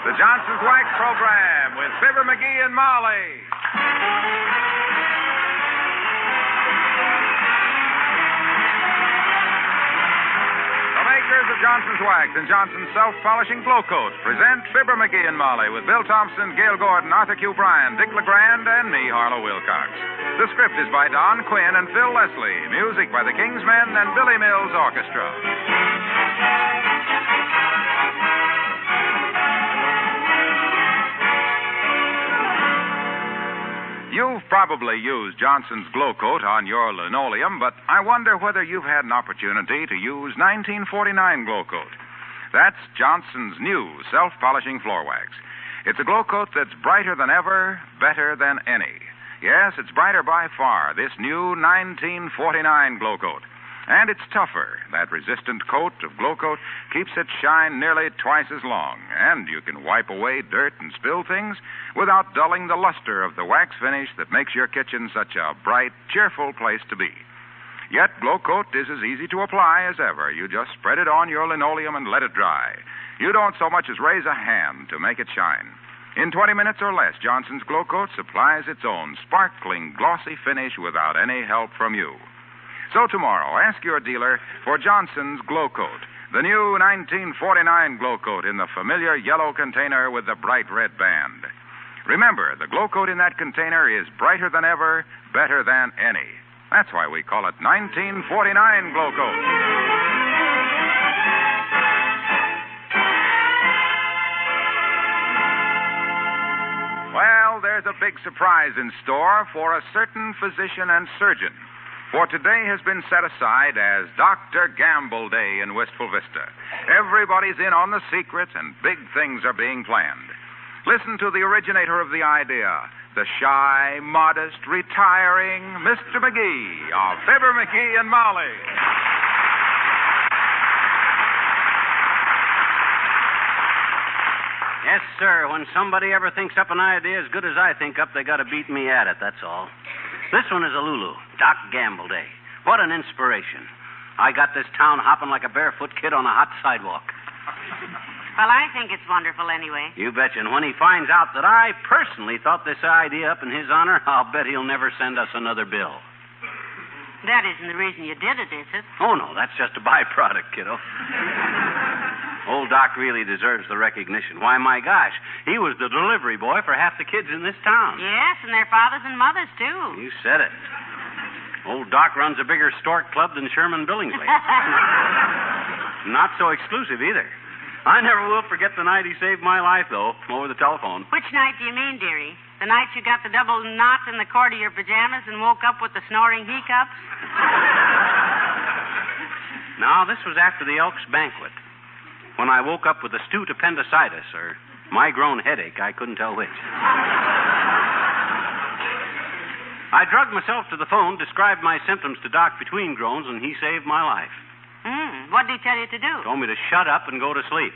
the Johnson's Wax Program with Fibber McGee and Molly. The makers of Johnson's Wax and Johnson's Self-Polishing Glow Coat present Fibber McGee and Molly with Bill Thompson, Gail Gordon, Arthur Q. Bryan, Dick LeGrand, and me, Harlow Wilcox. The script is by Don Quinn and Phil Leslie. Music by the Kingsmen and Billy Mills Orchestra. You've probably used Johnson's Glow Coat on your linoleum, but I wonder whether you've had an opportunity to use 1949 Glow Coat. That's Johnson's new self-polishing floor wax. It's a glow coat that's brighter than ever, better than any. Yes, it's brighter by far, this new 1949 Glow Coat. And it's tougher. That resistant coat of Glow Coat keeps its shine nearly twice as long. And you can wipe away dirt and spill things without dulling the luster of the wax finish that makes your kitchen such a bright, cheerful place to be. Yet Glow Coat is as easy to apply as ever. You just spread it on your linoleum and let it dry. You don't so much as raise a hand to make it shine. In 20 minutes or less, Johnson's Glow Coat supplies its own sparkling, glossy finish without any help from you. So tomorrow, ask your dealer for Johnson's Glow Coat, the new 1949 Glow Coat in the familiar yellow container with the bright red band. Remember, the Glow Coat in that container is brighter than ever, better than any. That's why we call it 1949 Glow Coat. Well, there's a big surprise in store for a certain physician and surgeon. For today has been set aside as Dr. Gamble Day in Wistful Vista. Everybody's in on the secret, and big things are being planned. Listen to the originator of the idea, the shy, modest, retiring Mr. McGee of Fibber McGee and Molly. Yes, sir. When somebody ever thinks up an idea as good as I think up, they got to beat me at it, that's all. This one is a Lulu, Doc Gamble Day. What an inspiration. I got this town hopping like a barefoot kid on a hot sidewalk. Well, I think it's wonderful anyway. You betcha. And when he finds out that I personally thought this idea up in his honor, I'll bet he'll never send us another bill. That isn't the reason you did it, is it? Oh, no, that's just a byproduct, kiddo. Old Doc really deserves the recognition. Why, my gosh, he was the delivery boy for half the kids in this town. Yes, and their fathers and mothers, too. You said it. Old Doc runs a bigger stork club than Sherman Billingsley. Not so exclusive, either. I never will forget the night he saved my life, though, over the telephone. Which night do you mean, dearie? The night you got the double knot in the cord of your pajamas and woke up with the snoring hiccups? No, this was after the Elks banquet. When I woke up with astute appendicitis, or my-grown headache, I couldn't tell which. I drugged myself to the phone, described my symptoms to Doc between groans, and he saved my life. What did he tell you to do? Told me to shut up and go to sleep.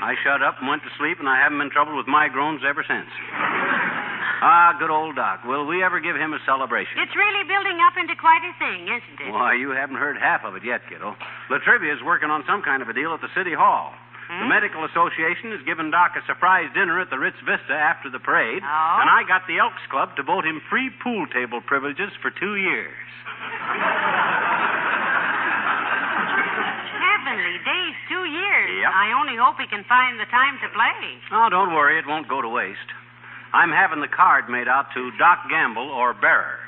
I shut up and went to sleep, and I haven't been troubled with my groans ever since. Ah, good old Doc. Will we ever give him a celebration? It's really building up into quite a thing, isn't it? Why, you haven't heard half of it yet, kiddo. La Trivia's working on some kind of a deal at the City Hall. The Medical Association has given Doc a surprise dinner at the Ritz Vista after the parade. Oh? And I got the Elks Club to vote him free pool table privileges for 2 years. Heavenly days, 2 years. Yep. I only hope he can find the time to play. Oh, don't worry. It won't go to waste. I'm having the card made out to Doc Gamble or Bearer.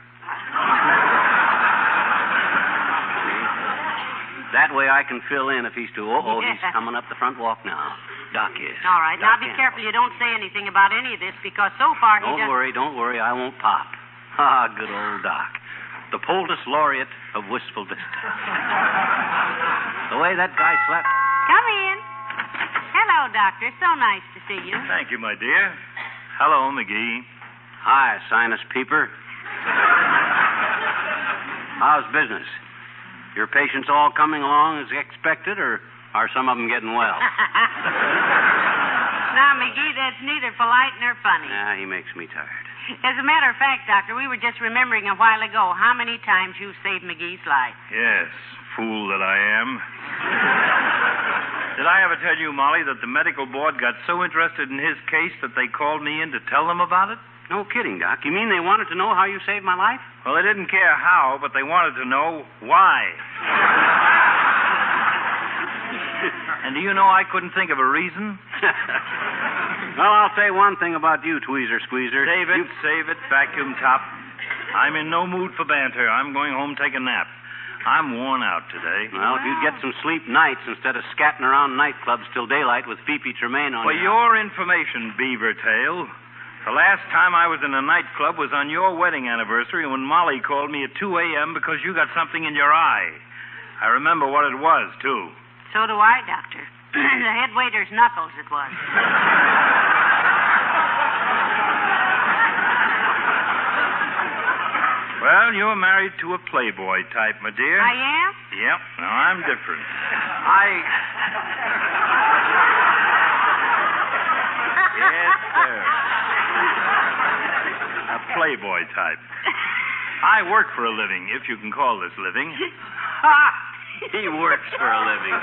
That way I can fill in if he's too... he's coming up the front walk now. Doc is. All right. Doc Now be Gamble. careful you don't say anything about any of this, because so far he Don't worry. I won't pop. Ah, good old Doc. The poultice laureate of Wistful Vista. The way that guy slept... Come in. Hello, Doctor. So nice to see you. Thank you, my dear. Hello, McGee. Hi, sinus peeper. How's business? Your patients all coming along as expected, or are some of them getting well? Now, McGee, that's neither polite nor funny. Yeah, he makes me tired. As a matter of fact, Doctor, we were just remembering a while ago how many times you saved McGee's life. Yes, fool that I am. Did I ever tell you, Molly, that the medical board got so interested in his case that they called me in to tell them about it? No kidding, Doc. You mean they wanted to know how you saved my life? Well, they didn't care how, but they wanted to know why. And do you know I couldn't think of a reason? Well, I'll say one thing about you, Tweezer Squeezer. Save it, vacuum top. I'm in no mood for banter. I'm going home to take a nap. I'm worn out today. Well, if you'd get some sleep nights instead of scatting around nightclubs till daylight with Pee-Pee Tremaine on For your information, Beaver Tail, the last time I was in a nightclub was on your wedding anniversary when Molly called me at 2 a.m. because you got something in your eye. I remember what it was, too. So do I, Doctor. The head waiter's knuckles, it was. Well, you're married to a playboy type, my dear. I am? Yep. Now, I'm different. Yes, sir. A playboy type. I work for a living, if you can call this living. He works for a living.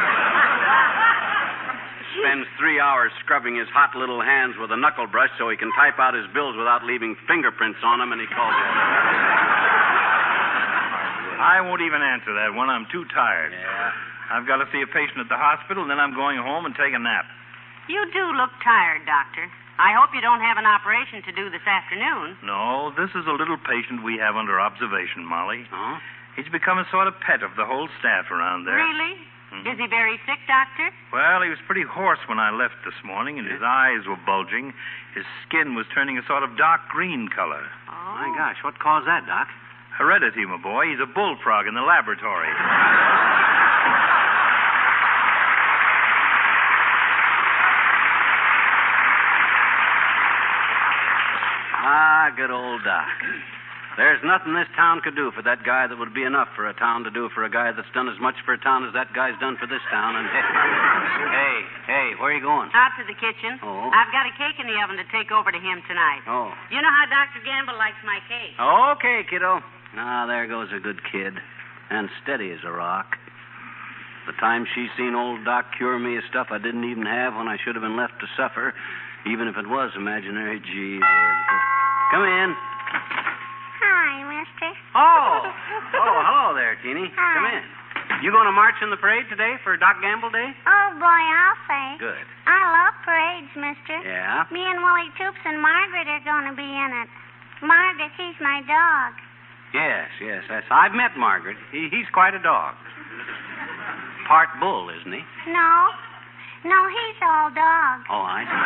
Spends 3 hours scrubbing his hot little hands with a knuckle brush so he can type out his bills without leaving fingerprints on them, and he calls it. I won't even answer that one. I'm too tired. Yeah. I've got to see a patient at the hospital, and then I'm going home and take a nap. You do look tired, Doctor. I hope you don't have an operation to do this afternoon. No, this is a little patient we have under observation, Molly. Oh? He's become a sort of pet of the whole staff around there. Really? Mhm. Is he very sick, Doctor? Well, he was pretty hoarse when I left this morning, and his eyes were bulging. His skin was turning a sort of dark green color. Oh. My gosh, what caused that, Doc? Heredity, my boy. He's a bullfrog in the laboratory. Ah, good old Doc. There's nothing this town could do for that guy that would be enough for a town to do for a guy that's done as much for a town as that guy's done for this town. And hey, where are you going? Out to the kitchen. Oh. I've got a cake in the oven to take over to him tonight. Oh. You know how Dr. Gamble likes my cake. Okay, kiddo. Ah, there goes a good kid. And steady as a rock. The time she's seen old Doc cure me of stuff I didn't even have when I should have been left to suffer, even if it was imaginary. Gee, come in. Hi, mister. Oh, hello there, Teeny. Hi. Come in. You going to march in the parade today for Doc Gamble Day? Oh, boy, I'll say. Good. I love parades, mister. Yeah? Me and Willie Toops and Margaret are going to be in it. Margaret, he's my dog. Yes. I've met Margaret. He's quite a dog. Part bull, isn't he? No, he's all dog. Oh, I see.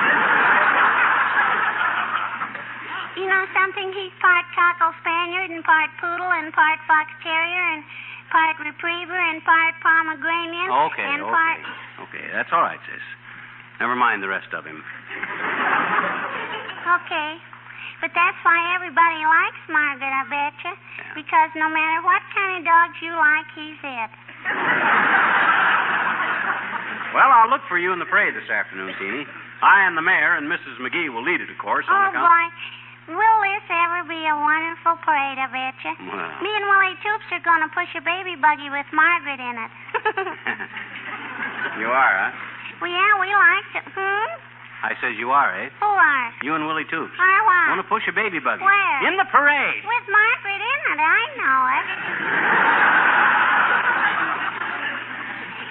You know something? He's part cockle spaniel and part poodle and part fox terrier and part retriever and part pomegranate. Okay, that's all right, sis. Never mind the rest of him. Okay. But that's why everybody likes Margaret, I betcha. Yeah. Because no matter what kind of dogs you like, he's it. Well, I'll look for you in the parade this afternoon, Teeny. I and the mayor and Mrs. McGee will lead it, of course. Oh, on account... boy. Will this ever be a wonderful parade, I betcha? Well. Me and Willie Toops are going to push a baby buggy with Margaret in it. You are, huh? Well, yeah, we like it. I says you are, eh? Who are? You and Willie Toops. I what? Want to push a baby buggy? Where? In the parade. With Margaret in it, I know it.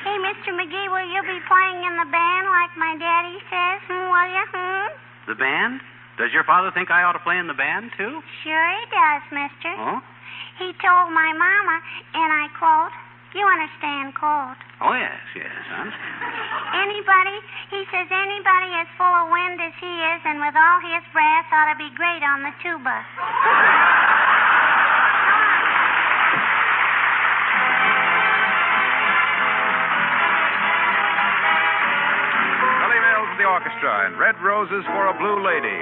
Hey, Mr. McGee, will you be playing in the band like my daddy says? Will you? The band? Does your father think I ought to play in the band, too? Sure he does, mister. Oh? He told my mama, and I quote, you understand, quote, Oh, yes, I understand. he says anybody as full of wind as he is and with all his brass ought to be great on the tuba. Billy Mills and the orchestra and Red Roses for a Blue Lady.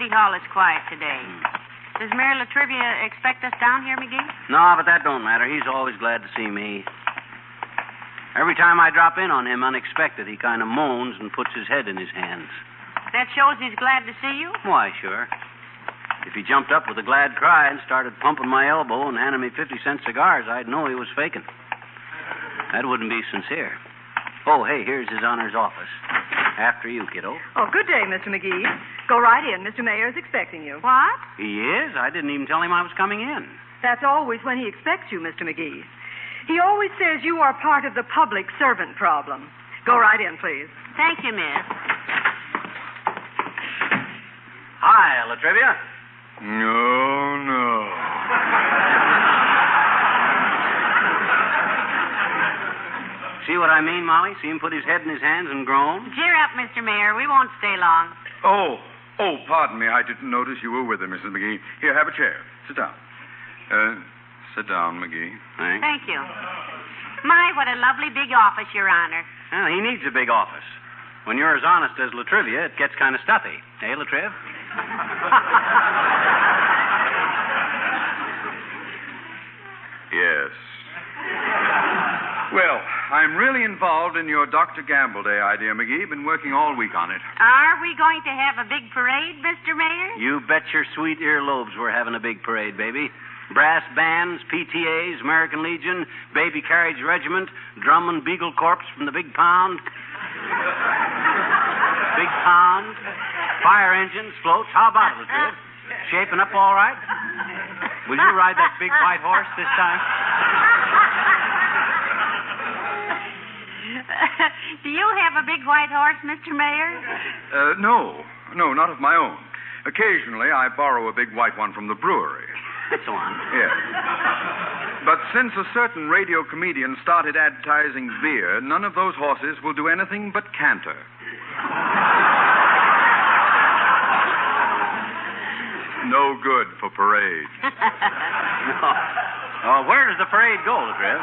City Hall is quiet today. Does Mayor Latrivia expect us down here, McGee? No, but that don't matter. He's always glad to see me. Every time I drop in on him unexpected, he kind of moans and puts his head in his hands. That shows he's glad to see you? Why, sure. If he jumped up with a glad cry and started pumping my elbow and handing me 50-cent cigars, I'd know he was faking. That wouldn't be sincere. Oh, hey, here's His Honor's office. After you, kiddo. Oh, good day, Mr. McGee. Go right in. Mr. Mayor's expecting you. What? He is? I didn't even tell him I was coming in. That's always when he expects you, Mr. McGee. He always says you are part of the public servant problem. Go right in, please. Thank you, miss. Hi, Latrivia. No. See what I mean, Molly? See him put his head in his hands and groan? Cheer up, Mr. Mayor. We won't stay long. Oh, pardon me. I didn't notice you were with her, Mrs. McGee. Here, have a chair. Sit down. Sit down, McGee. Thanks. Thank you. My, what a lovely big office, Your Honor. Well, he needs a big office. When you're as honest as Latrivia, it gets kind of stuffy. Hey, Latriv? Yes. Well, I'm really involved in your Dr. Gamble Day idea, McGee. Been working all week on it. Are we going to have a big parade, Mr. Mayor? You bet your sweet earlobes we're having a big parade, baby. Brass bands, PTAs, American Legion, Baby Carriage Regiment, Drum and Beagle Corps from the Big Pound. Big Pound. Fire engines, floats. How about it, Latriv? Shaping up all right? Will you ride that big white horse this time? Do you have a big white horse, Mr. Mayor? No, not of my own. Occasionally, I borrow a big white one from the brewery. That's the one. Yes. But since a certain radio comedian started advertising beer, none of those horses will do anything but canter. No good for parade. Oh, where does the parade go, Latriv?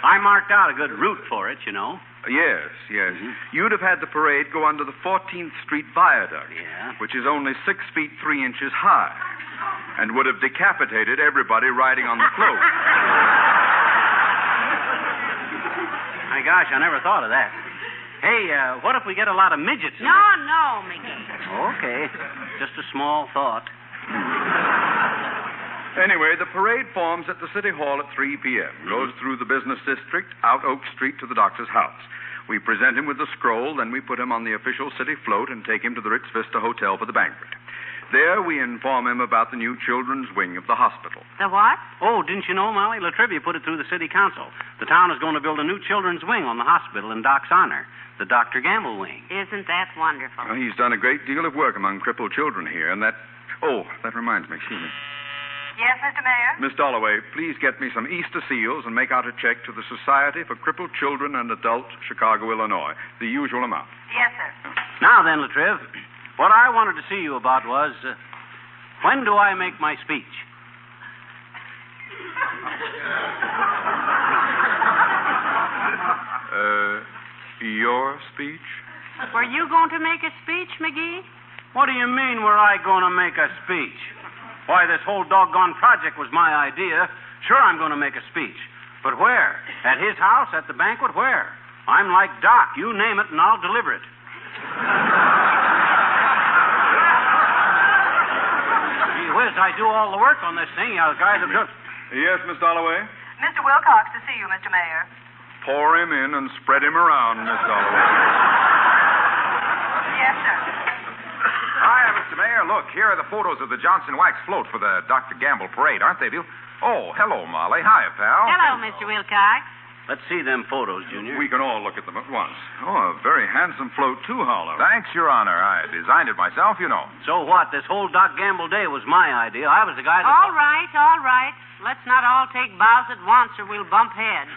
I marked out a good route for it, you know. Yes. Mm-hmm. You'd have had the parade go under the 14th Street Viaduct, Yeah. which is only 6 feet 3 inches high, and would have decapitated everybody riding on the float. My gosh, I never thought of that. Hey, what if we get a lot of midgets in it? No, McGee. Okay, just a small thought. Anyway, the parade forms at the City Hall at 3 p.m., goes through the business district, out Oak Street to the doctor's house. We present him with the scroll, then we put him on the official city float and take him to the Ritz Vista Hotel for the banquet. There, we inform him about the new children's wing of the hospital. The what? Oh, didn't you know, Molly? Latrivia put it through the city council. The town is going to build a new children's wing on the hospital in Doc's honor, the Dr. Gamble wing. Isn't that wonderful? Well, he's done a great deal of work among crippled children here, and that... Oh, that reminds me, excuse me. Yes, Mr. Mayor? Miss Dalloway, please get me some Easter seals and make out a check to the Society for Crippled Children and Adults, Chicago, Illinois. The usual amount. Yes, sir. Now then, Latriv, what I wanted to see you about was, when do I make my speech? Your speech? Were you going to make a speech, McGee? What do you mean, were I going to make a speech? Why, this whole doggone project was my idea. Sure, I'm going to make a speech. But where? At his house? At the banquet? Where? I'm like Doc. You name it, and I'll deliver it. Gee whiz, I do all the work on this thing. You guys have just... Yes, Miss Dalloway? Mr. Wilcox to see you, Mr. Mayor. Pour him in and spread him around, Miss Dalloway. Yes, sir. Hi, Mr. Mayor. Look, here are the photos of the Johnson Wax float for the Dr. Gamble parade, aren't they, Bill? Oh, hello, Molly. Hiya, pal. Hello, Mr. Wilcox. Let's see them photos, Junior. We can all look at them at once. Oh, a very handsome float, too, Harlow. Thanks, Your Honor. I designed it myself, you know. So what? This whole Doc Gamble Day was my idea. I was the guy that... All right. Let's not all take bows at once or we'll bump heads.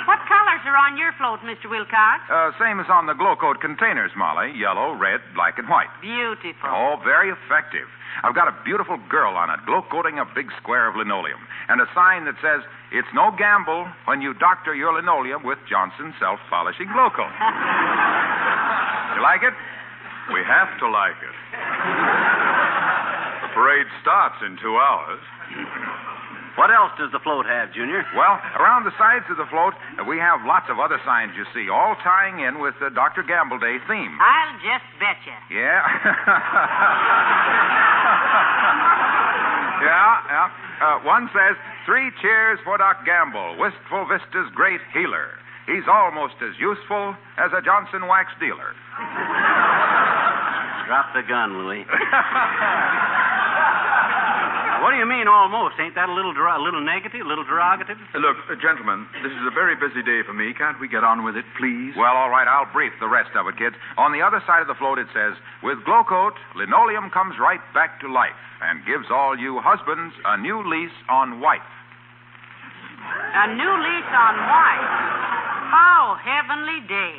What colors are on your float, Mr. Wilcox? Same as on the glow coat containers, Molly. Yellow, red, black, and white. Beautiful. Oh, very effective. I've got a beautiful girl on it, glow coating a big square of linoleum, and a sign that says, "It's no gamble when you doctor your linoleum with Johnson self-polishing glow coat." You like it? We have to like it. parade starts in 2 hours. What else does the float have, Junior? Well, around the sides of the float, we have lots of other signs, you see, all tying in with the Dr. Gamble Day theme. I'll just bet you. Yeah. Yeah. One says, 3 cheers for Doc Gamble, Wistful Vista's great healer. He's almost as useful as a Johnson wax dealer. Drop the gun, Louie. What do you mean, almost? Ain't that a little negative, a little derogative? Look, gentlemen, this is a very busy day for me. Can't we get on with it, please? Well, all right, I'll brief the rest of it, kids. On the other side of the float, it says, with Glow Coat, linoleum comes right back to life and gives all you husbands a new lease on wife. A new lease on wife. Oh, heavenly day.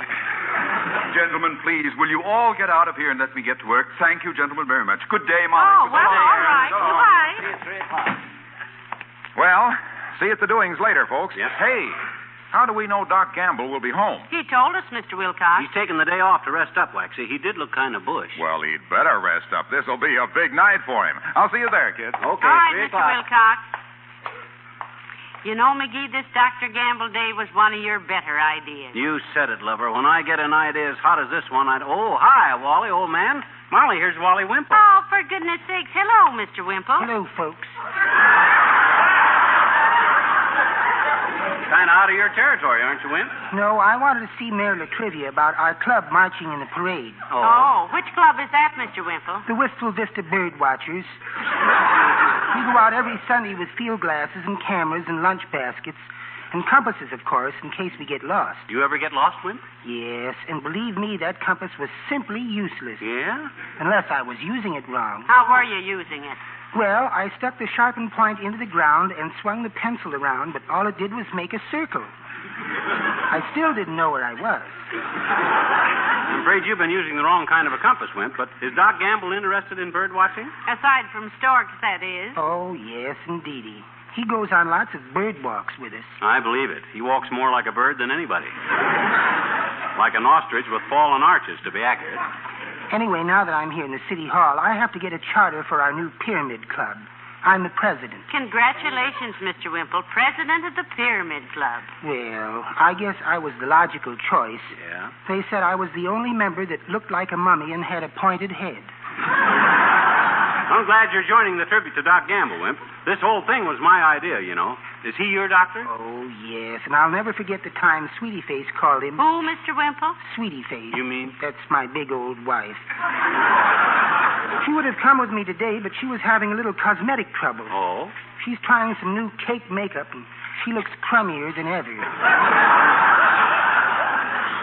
Gentlemen, please, will you all get out of here and let me get to work? Thank you, gentlemen, very much. Good day, Molly. Oh, Good well, day. all right. Goodbye. See you at 3 o'clock. Well, see you at the doings later, folks. Yep. Hey, how do we know Doc Gamble will be home? He told us, Mr. Wilcox. He's taking the day off to rest up, Waxy. He did look kind of bush. Well, he'd better rest up. This'll be a big night for him. I'll see you there, kids. Okay, All right, 3 Mr. o'clock. Wilcox. You know, McGee, this Dr. Gamble Day was one of your better ideas. You said it, lover. When I get an idea as hot as this one, Oh, hi, Wally, old man. Molly, here's Wally Wimple. Oh, for goodness sakes. Hello, Mr. Wimple. Hello, folks. Kind of out of your territory, aren't you, Wimp? No, I wanted to see Maryla trivia about our club marching in the parade. Oh, which club is that, Mr. Wimple? The Wistful Vista Bird Watchers. We go out every Sunday with field glasses and cameras and lunch baskets and compasses, of course, in case we get lost. You ever get lost, Wimp? Yes, and believe me, that compass was simply useless. Yeah? Unless I was using it wrong. How were you using it? Well, I stuck the sharpened point into the ground and swung the pencil around, but all it did was make a circle. I still didn't know where I was. I'm afraid you've been using the wrong kind of a compass, Wimp, but is Doc Gamble interested in bird watching? Aside from storks, that is. Oh, yes, indeedy. He goes on lots of bird walks with us. I believe it. He walks more like a bird than anybody. Like an ostrich with fallen arches, to be accurate. Anyway, now that I'm here in the city hall, I have to get a charter for our new Pyramid Club. I'm the president. Congratulations, Mr. Wimple, president of the Pyramid Club. Well, I guess I was the logical choice. Yeah? They said I was the only member that looked like a mummy and had a pointed head. I'm glad you're joining the tribute to Doc Gamble, Wimp. This whole thing was my idea, you know. Is he your doctor? Oh, yes, and I'll never forget the time Sweetie Face called him. Who, Mr. Wimple? Sweetie Face. You mean? That's my big old wife. She would have come with me today, but she was having a little cosmetic trouble. Oh? She's trying some new cake makeup, and she looks crummier than ever.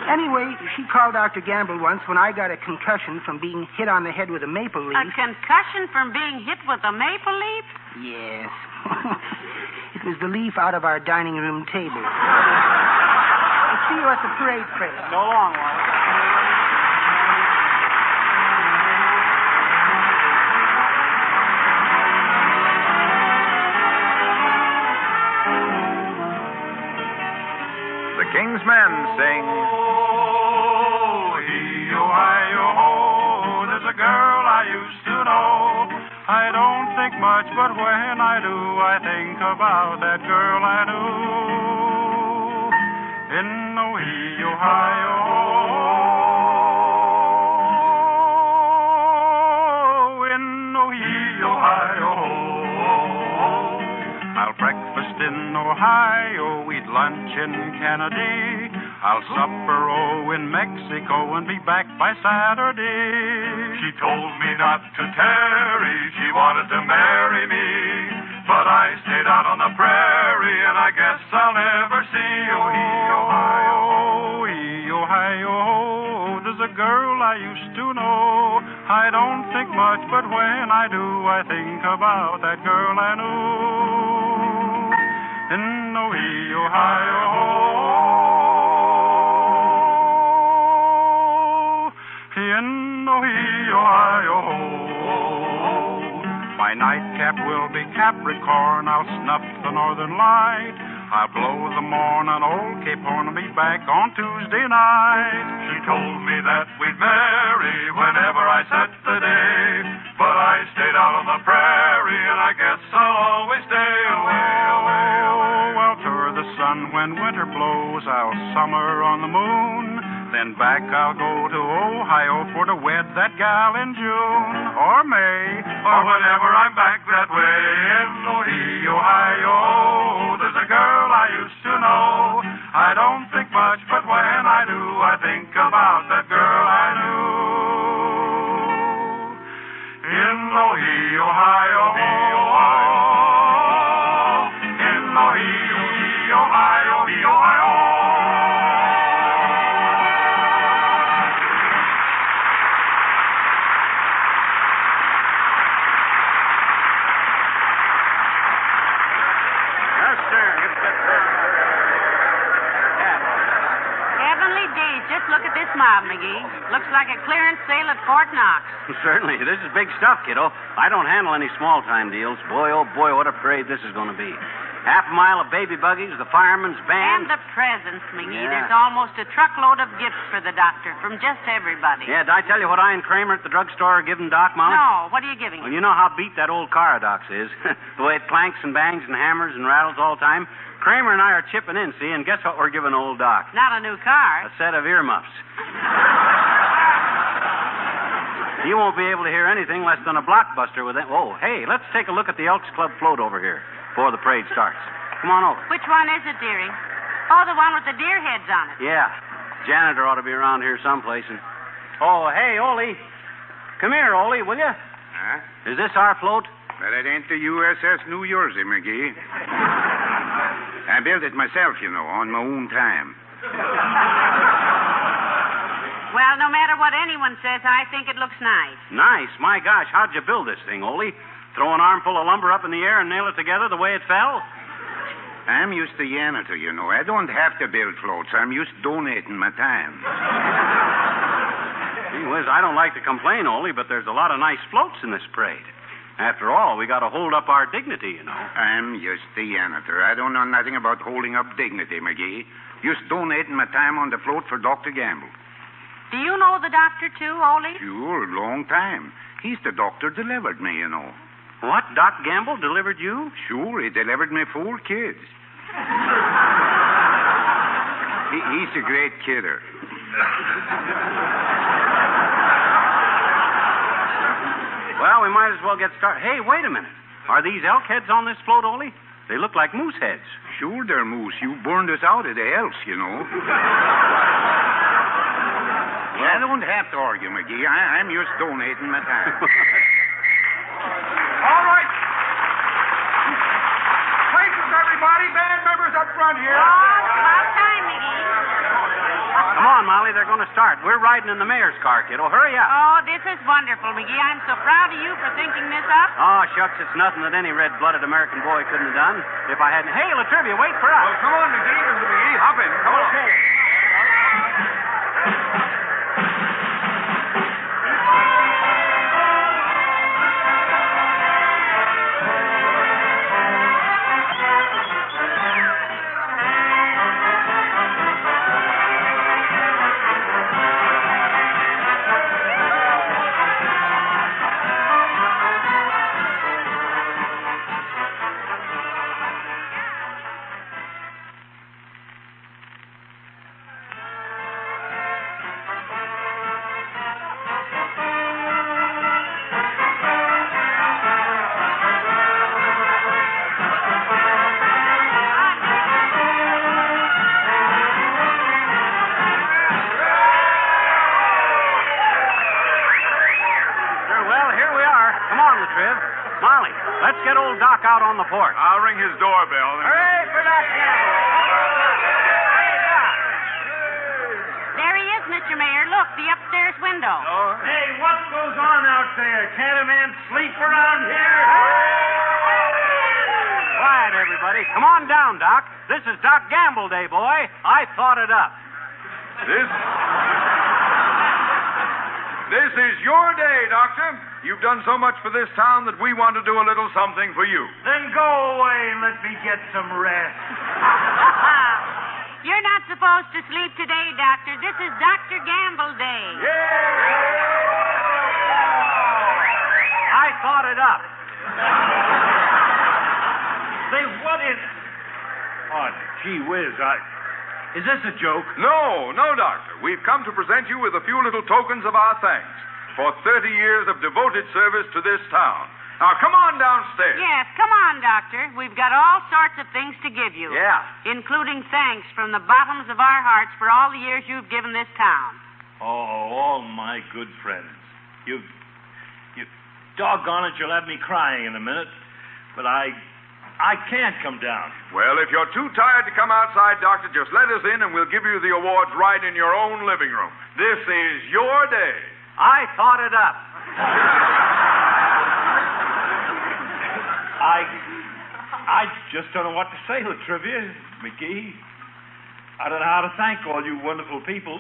Anyway, she called Dr. Gamble once when I got a concussion from being hit on the head with a maple leaf. A concussion from being hit with a maple leaf? Yes. It was the leaf out of our dining room table. I'll see you at the parade, Fred. So long, Wallace. The King's Men sing. Oh, hee-oh-hi-oh-ho, there's a girl I used to know. I don't think much, but when I do, I think about that girl I knew. In oh, hee-oh-hi-oh-ho, in oh, hee-oh-hi-oh-ho. I'll breakfast in Ohio, eat lunch in Kennedy. I'll supper, in Mexico and be back by Saturday. She told me not to tarry, she wanted to marry me. But I stayed out on the prairie, and I guess I'll never see oh-hee-oh-hi-oh, hee-oh-hi-oh. There's a girl I used to know. I don't think much, but when I do, I think about that girl I knew. In oh-hee-oh-hi-oh. My nightcap will be Capricorn. I'll snuff the northern light. I'll blow the morn on old Cape Horn and be back on Tuesday night. She told me that we'd marry whenever I set the day. But I stayed out on the prairie, and I guess I'll always stay away, away, away. I'll tour the sun when winter blows. I'll summer on the moon. Then back I'll go to Ohio for to wed that gal in June or May, or whenever I'm back that way. In Ohio, there's a girl I used to know. I don't think much, but when I do, I think about that girl I knew. In Ohio, Ohio, in Ohio, Ohio, Ohio. Just look at this mob, McGee. Looks like a clearance sale at Fort Knox. Certainly. This is big stuff, kiddo. I don't handle any small-time deals. Boy, oh boy, what a parade this is going to be. Half a mile of baby buggies, the fireman's band. And the presents, McGee. Yeah. There's almost a truckload of gifts for the doctor from just everybody. Yeah, did I tell you what I and Kramer at the drugstore are giving Doc, Molly? No, what are you giving Well, him? you know how beat that old car of Doc's is. The way it clanks and bangs and hammers and rattles all the time. Kramer and I are chipping in, see, and guess what we're giving old Doc? Not a new car. A set of earmuffs. You won't be able to hear anything less than a blockbuster with it. Oh, hey, let's take a look at the Elks Club float over here before the parade starts. Come on over. Which one is it, dearie? Oh, the one with the deer heads on it. Yeah. Janitor ought to be around here someplace. And... Oh, hey, Ole. Come here, Ole, will you? Huh? Is this our float? But it ain't the USS New Jersey, McGee. I built it myself, you know, on my own time. Well, no matter what anyone says, I think it looks nice. Nice? My gosh, how'd you build this thing, Ole? Throw an armful of lumber up in the air and nail it together the way it fell? I'm used to janitor, you know. I don't have to build floats. I'm used to donating my time. Gee whiz, I don't like to complain, Ole, but there's a lot of nice floats in this parade. After all, we got to hold up our dignity, you know. I'm just the janitor. I don't know nothing about holding up dignity, McGee. Just donating my time on the float for Dr. Gamble. Do you know the doctor, too, Ole? Sure, long time. He's the doctor delivered me, you know. What? Doc Gamble delivered you? Sure, he delivered me 4 kids. He's a great kidder. Well, we might as well get started. Hey, wait a minute. Are these elk heads on this float, Ole? They look like moose heads. Sure, they're moose. You burned us out of the elks, you know. I don't have to argue, McGee. I'm just donating my time. All right. Places, everybody. Band members up front here. Oh, about time, McGee. Come on, Molly. They're going to start. We're riding in the mayor's car, kiddo. Hurry up. Oh, this is wonderful, McGee. I'm so proud of you for thinking this up. Oh, shucks. It's nothing that any red-blooded American boy couldn't have done if I hadn't. Hey, Latrivia, wait for us. Well, come on, McGee. Hop in. Come on. Okay. Molly, let's get old Doc out on the porch. I'll ring his doorbell. Hooray for Doc Gamble! Hey, Doc. There he is, Mr. Mayor. Look, the upstairs window. Hey, what goes on out there? Can't a man sleep around here? Quiet, everybody. Come on down, Doc. This is Doc Gamble Day, boy. I thought it up. This is your day, Doctor. You've done so much for this town that we want to do a little something for you. Then go away and let me get some rest. You're not supposed to sleep today, Doctor. This is Dr. Gamble Day. thought it up. Say, what is... Oh, gee whiz, is this a joke? No, Doctor. We've come to present you with a few little tokens of our thanks for 30 years of devoted service to this town. Now, come on downstairs. Yes, come on, Doctor. We've got all sorts of things to give you. Yeah. Including thanks from the bottoms of our hearts for all the years you've given this town. Oh, all my good friends. You doggone it, you'll have me crying in a minute. But I can't come down. Well, if you're too tired to come outside, Doctor, just let us in and we'll give you the awards right in your own living room. This is your day. I thought it up. I just don't know what to say, Latrivia, McGee. I don't know how to thank all you wonderful people.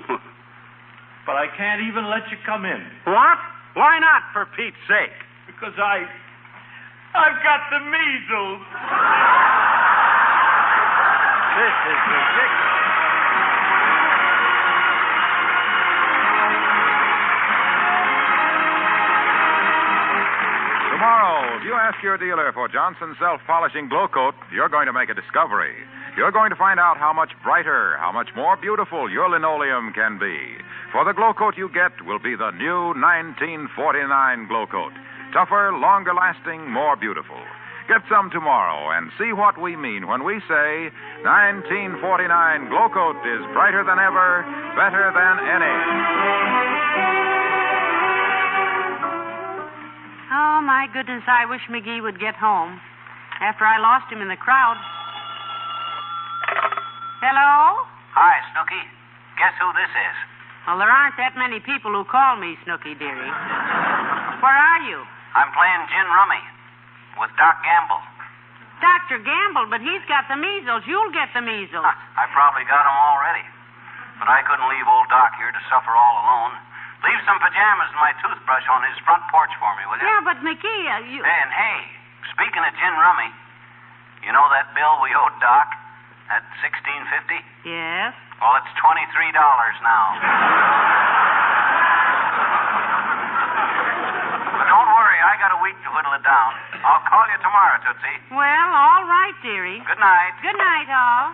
But I can't even let you come in. What? Why not, for Pete's sake? Because I've got the measles. This is ridiculous. Tomorrow, if you ask your dealer for Johnson's self-polishing glow coat, you're going to make a discovery. You're going to find out how much brighter, how much more beautiful your linoleum can be. For the glow coat you get will be the new 1949 glow coat. Tougher, longer lasting, more beautiful. Get some tomorrow and see what we mean when we say 1949 glow coat is brighter than ever, better than any. Oh, my goodness, I wish McGee would get home. After I lost him in the crowd. Hello? Hi, Snooky. Guess who this is? Well, there aren't that many people who call me Snooky, dearie. Where are you? I'm playing gin rummy with Doc Gamble. Dr. Gamble, but he's got the measles. You'll get the measles. I probably got them already. But I couldn't leave old Doc here to suffer all alone. Leave some pajamas and my toothbrush on his front porch for me, will you? Yeah, but McGee, you... And hey, speaking of gin rummy, you know that bill we owed Doc at $16.50? Yes? Well, it's $23 now. But don't worry, I got a week to whittle it down. I'll call you tomorrow, Tootsie. Well, all right, dearie. Good night. Good night, all.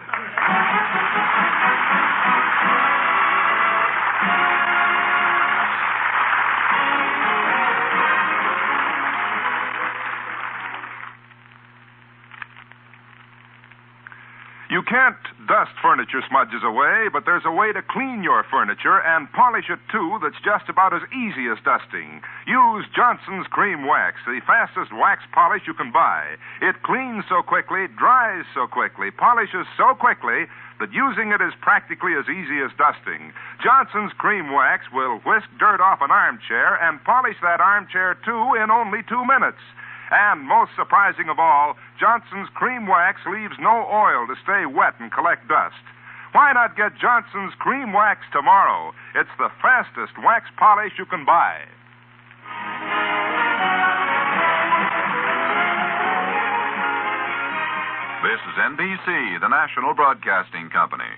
You can't dust furniture smudges away, but there's a way to clean your furniture and polish it, too, that's just about as easy as dusting. Use Johnson's Cream Wax, the fastest wax polish you can buy. It cleans so quickly, dries so quickly, polishes so quickly that using it is practically as easy as dusting. Johnson's Cream Wax will whisk dirt off an armchair and polish that armchair, too, in only 2 minutes. And most surprising of all, Johnson's Cream Wax leaves no oil to stay wet and collect dust. Why not get Johnson's Cream Wax tomorrow? It's the fastest wax polish you can buy. This is NBC, the National Broadcasting Company.